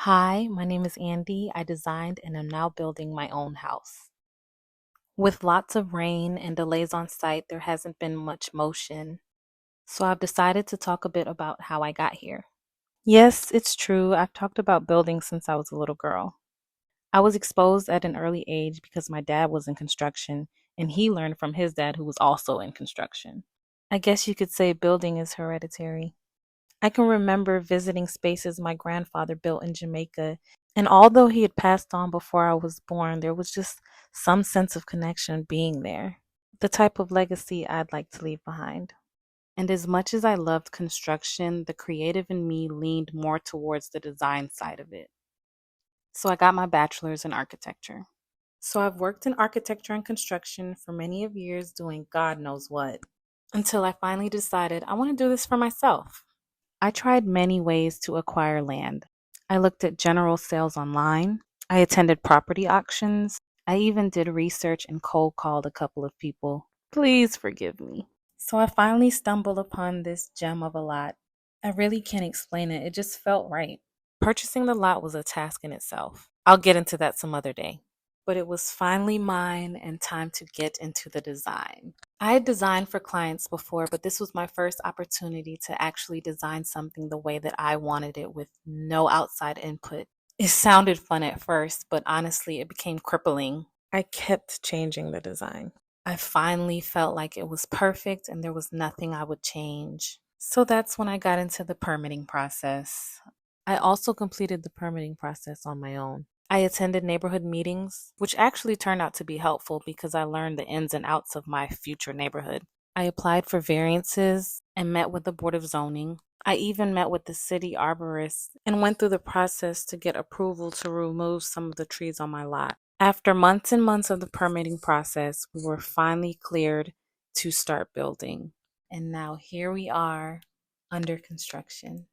Hi, my name is Andy. I designed and am now building my own house. With lots of rain and delays on site, there hasn't been much motion. So I've decided to talk a bit about how I got here. Yes, it's true. I've talked about building since I was a little girl. I was exposed at an early age because my dad was in construction and he learned from his dad, who was also in construction. I guess you could say building is hereditary. I can remember visiting spaces my grandfather built in Jamaica, and although he had passed on before I was born, there was just some sense of connection being there, the type of legacy I'd like to leave behind. And as much as I loved construction, the creative in me leaned more towards the design side of it. So I got my bachelor's in architecture. So I've worked in architecture and construction for many of years doing God knows what, until I finally decided I want to do this for myself. I tried many ways to acquire land. I looked at general sales online. I attended property auctions. I even did research and cold called a couple of people. Please forgive me. So I finally stumbled upon this gem of a lot. I really can't explain it. It just felt right. Purchasing the lot was a task in itself. I'll get into that some other day. But it was finally mine and time to get into the design. I had designed for clients before, but this was my first opportunity to actually design something the way that I wanted it with no outside input. It sounded fun at first, but honestly, it became crippling. I kept changing the design. I finally felt like it was perfect and there was nothing I would change. So that's when I got into the permitting process. I also completed the permitting process on my own. I attended neighborhood meetings, which actually turned out to be helpful because I learned the ins and outs of my future neighborhood. I applied for variances and met with the Board of Zoning. I even met with the city arborist and went through the process to get approval to remove some of the trees on my lot. After months and months of the permitting process, we were finally cleared to start building. And now here we are under construction.